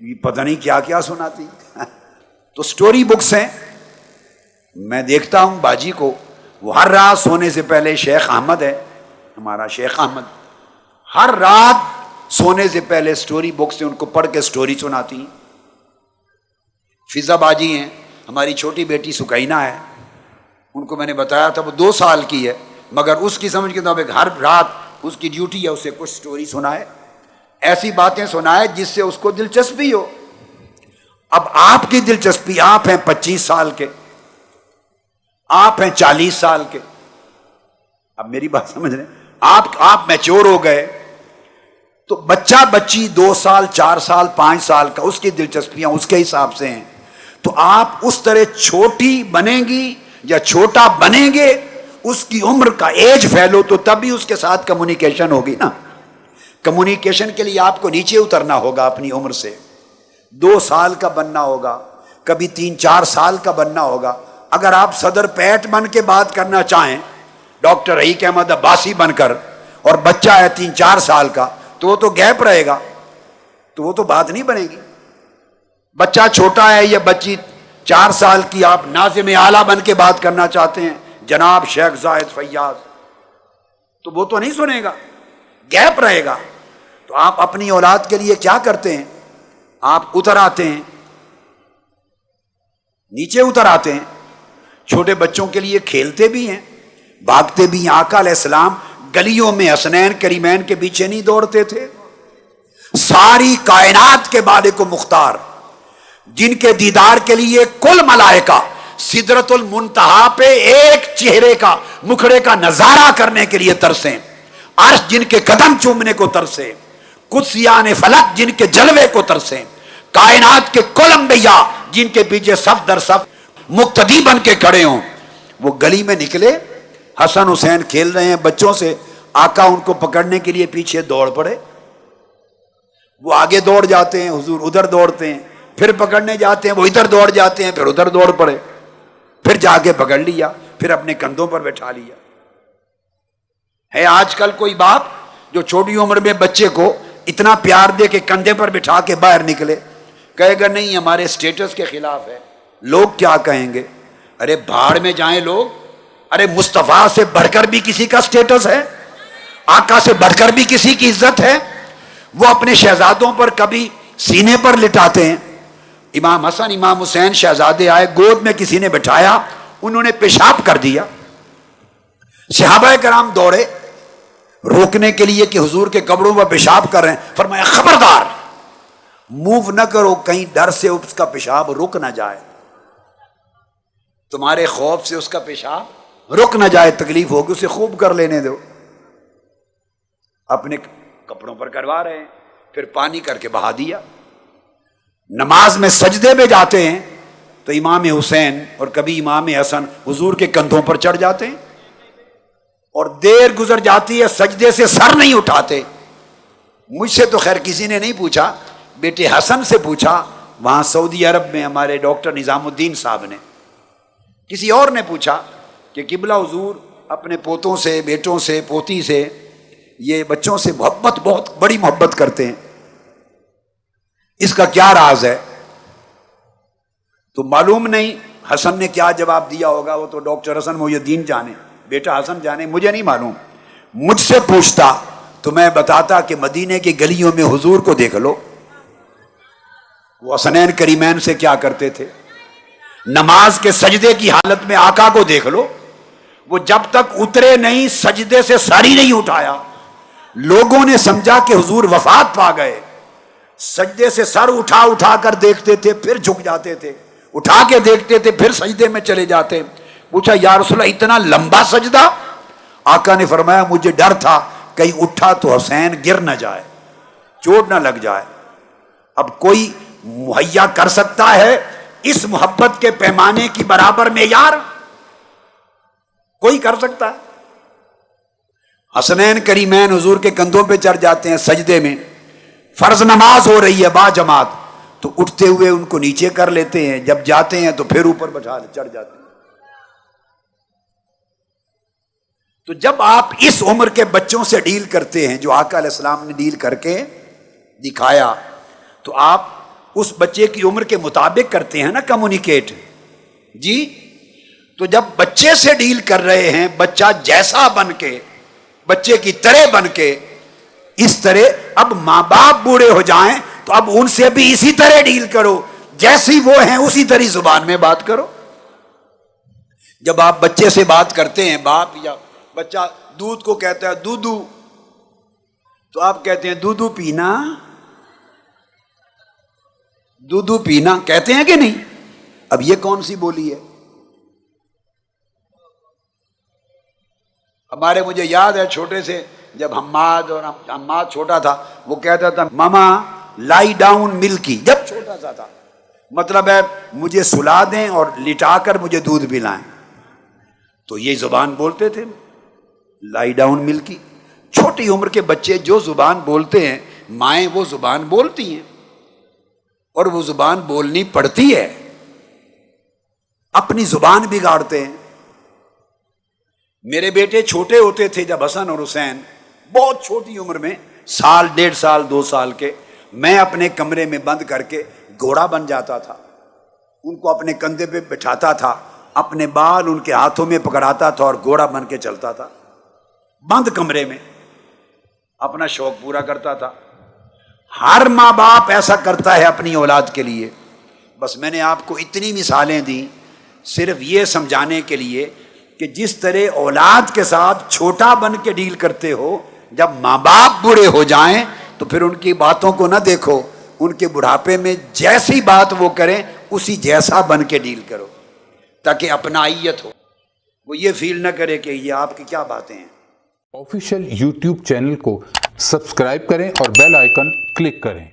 یہ پتہ نہیں کیا کیا سناتی. تو سٹوری بکس ہیں. میں دیکھتا ہوں باجی کو، وہ ہر رات سونے سے پہلے، شیخ احمد ہے ہمارا، شیخ احمد، ہر رات سونے سے پہلے سٹوری بکس سے ان کو پڑھ کے سٹوری سناتی ہیں. فضا باجی ہیں، ہماری چھوٹی بیٹی سکینہ ہے، ان کو میں نے بتایا تھا، وہ 2 سال کی ہے، مگر اس کی سمجھ کے مطابق ہر رات اس کی ڈیوٹی ہے اسے کچھ سٹوری سنائے، ایسی باتیں سنائے جس سے اس کو دلچسپی ہو. اب آپ کی دلچسپی، آپ ہیں 25 سال کے، آپ ہیں 40 سال کے، اب میری بات سمجھ رہے ہیں، آپ میچور ہو گئے، تو بچہ بچی 2 سال 4 سال 5 سال کا، اس کی دلچسپیاں اس کے حساب سے ہیں. تو آپ اس طرح چھوٹی بنیں گی یا چھوٹا بنیں گے، اس کی عمر کا ایج فیلو، تو تبھی اس کے ساتھ کمیونیکیشن ہوگی نا. کمیونیکیشن کے لیے آپ کو نیچے اترنا ہوگا اپنی عمر سے، 2 سال کا بننا ہوگا، کبھی 3-4 سال کا بننا ہوگا. اگر آپ صدر پیٹ بن کے بات کرنا چاہیں، ڈاکٹر رحیق احمد عباسی بن کر، اور بچہ ہے 3-4 سال کا، تو وہ تو گیپ رہے گا، تو وہ تو بات نہیں بنے گی. بچہ چھوٹا ہے یا بچی 4 سال کی، آپ ناظم اعلیٰ بن کے بات کرنا چاہتے ہیں، جناب شیخ زاہد فیاض، تو وہ تو نہیں سنے گا، گیپ رہے گا. تو آپ اپنی اولاد کے لیے کیا کرتے ہیں؟ آپ اتر آتے ہیں، نیچے اتر آتے ہیں. چھوٹے بچوں کے لیے کھیلتے بھی ہیں، بھاگتے بھی ہیں. آقا علیہ السلام گلیوں میں حسنین کریمین کے پیچھے نہیں دوڑتے تھے. ساری کائنات کے مالک و مختار، جن کے دیدار کے لیے کل ملائکہ سدرۃ المنتہا پہ ایک چہرے کا، مکھڑے کا نظارہ کرنے کے لیے ترسیں، عرش جن کے قدم چومنے کو ترسے، قدسیان فلک جن کے جلوے کو ترسیں، کائنات کے کل انبیاء جن کے پیچھے صف در صف مقتدی بن کے کھڑے ہوں، وہ گلی میں نکلے، حسن حسین کھیل رہے ہیں بچوں سے، آقا ان کو پکڑنے کے لیے پیچھے دوڑ پڑے. وہ آگے دوڑ جاتے ہیں، حضور ادھر دوڑتے ہیں، پھر پکڑنے جاتے ہیں، وہ ادھر دوڑ جاتے ہیں، پھر ادھر دوڑ پڑے، پھر جا کے پکڑ لیا، پھر اپنے کندھوں پر بٹھا لیا. ہے آج کل کوئی باپ جو چھوٹی عمر میں بچے کو اتنا پیار دے کے کندھے پر بٹھا کے باہر نکلے؟ کہے گا نہیں، ہمارے سٹیٹس کے خلاف ہے، لوگ کیا کہیں گے. ارے بھاڑ میں جائیں لوگ. ارے مصطفیٰ سے بڑھ کر بھی کسی کا سٹیٹس ہے، آقا سے بڑھ کر بھی کسی کی عزت ہے. وہ اپنے شہزادوں پر کبھی سینے پر لٹاتے ہیں. امام حسن امام حسین شہزادے آئے، گود میں کسی نے بٹھایا، انہوں نے پیشاب کر دیا. صحابہ کرام دوڑے روکنے کے لیے کہ حضور کے قبروں پر پیشاب کر رہے ہیں. فرمایا خبردار، موو نہ کرو، کہیں ڈر سے اس کا پیشاب رک نہ جائے، تمہارے خوف سے اس کا پیشاب رک نہ جائے، تکلیف ہوگی، اسے خوب کر لینے دو. اپنے کپڑوں پر کروا رہے ہیں، پھر پانی کر کے بہا دیا. نماز میں سجدے میں جاتے ہیں تو امام حسین اور کبھی امام حسن حضور کے کندھوں پر چڑھ جاتے ہیں، اور دیر گزر جاتی ہے، سجدے سے سر نہیں اٹھاتے. مجھ سے تو خیر کسی نے نہیں پوچھا، بیٹے حسن سے پوچھا وہاں سعودی عرب میں ہمارے ڈاکٹر نظام الدین صاحب نے. کسی اور نے پوچھا کہ قبلہ حضور اپنے پوتوں سے، بیٹوں سے، پوتی سے، یہ بچوں سے محبت، بہت بڑی محبت کرتے ہیں، اس کا کیا راز ہے؟ تو معلوم نہیں حسن نے کیا جواب دیا ہوگا، وہ تو ڈاکٹر حسن محی الدین جانے، بیٹا حسن جانے، مجھے نہیں معلوم. مجھ سے پوچھتا تو میں بتاتا کہ مدینے کی گلیوں میں حضور کو دیکھ لو، وہ حسنین کریمین سے کیا کرتے تھے. نماز کے سجدے کی حالت میں آقا کو دیکھ لو، وہ جب تک اترے نہیں سجدے سے سر ہی نہیں اٹھایا. لوگوں نے سمجھا کہ حضور وفات پا گئے، سجدے سے سر اٹھا اٹھا کر دیکھتے تھے، پھر جھک جاتے تھے، اٹھا کے دیکھتے تھے، پھر سجدے میں چلے جاتے. پوچھا یا رسول اللہ اتنا لمبا سجدہ؟ آقا نے فرمایا مجھے ڈر تھا کہیں اٹھا تو حسین گر نہ جائے، چوٹ نہ لگ جائے. اب کوئی مہیا کر سکتا ہے اس محبت کے پیمانے کی برابر معیار؟ کوئی کر سکتا ہے؟ حسنین کریمین حضور کے کندھوں پہ چڑھ جاتے ہیں سجدے میں، فرض نماز ہو رہی ہے با جماعت، تو اٹھتے ہوئے ان کو نیچے کر لیتے ہیں، جب جاتے ہیں تو پھر اوپر بٹھا چڑھ جاتے ہیں. تو جب آپ اس عمر کے بچوں سے ڈیل کرتے ہیں جو آقا علیہ السلام نے ڈیل کر کے دکھایا، تو آپ اس بچے کی عمر کے مطابق کرتے ہیں نا کمیونیکیٹ جی. تو جب بچے سے ڈیل کر رہے ہیں، بچہ جیسا بن کے، بچے کی طرح بن کے، اس طرح اب ماں باپ بوڑھے ہو جائیں تو اب ان سے بھی اسی طرح ڈیل کرو، جیسی وہ ہیں اسی طرح زبان میں بات کرو. جب آپ بچے سے بات کرتے ہیں، باپ یا بچہ دودھ کو کہتا ہے دودو، تو آپ کہتے ہیں دودو پینا، دودو پینا کہتے ہیں کہ نہیں؟ اب یہ کون سی بولی ہے؟ ہمارے مجھے یاد ہے چھوٹے سے جب حماد چھوٹا تھا، وہ کہتا تھا ماما لائی ڈاؤن ملکی، جب چھوٹا سا تھا، مطلب ہے مجھے سلا دیں اور لٹا کر مجھے دودھ پلائیں. تو یہ زبان بولتے تھے، لائی ڈاؤن ملکی. چھوٹی عمر کے بچے جو زبان بولتے ہیں، مائیں وہ زبان بولتی ہیں اور وہ زبان بولنی پڑتی ہے. اپنی زبان بگاڑتے ہیں. میرے بیٹے چھوٹے ہوتے تھے جب حسن اور حسین، بہت چھوٹی عمر میں، سال 1.5 سال 2 سال کے، میں اپنے کمرے میں بند کر کے گھوڑا بن جاتا تھا، ان کو اپنے کندھے پہ بٹھاتا تھا، اپنے بال ان کے ہاتھوں میں پکڑاتا تھا اور گھوڑا بن کے چلتا تھا بند کمرے میں، اپنا شوق پورا کرتا تھا. ہر ماں باپ ایسا کرتا ہے اپنی اولاد کے لیے. بس میں نے آپ کو اتنی مثالیں دیں صرف یہ سمجھانے کے لیے کہ جس طرح اولاد کے ساتھ چھوٹا بن کے ڈیل کرتے ہو، جب ماں باپ بوڑھے ہو جائیں تو پھر ان کی باتوں کو نہ دیکھو، ان کے بڑھاپے میں جیسی بات وہ کریں اسی جیسا بن کے ڈیل کرو، تاکہ اپنائیت ہو، وہ یہ فیل نہ کرے کہ یہ آپ کی کیا باتیں ہیں. آفیشیل یوٹیوب چینل کو سبسکرائب کریں اور بیل آئیکن کلک کریں.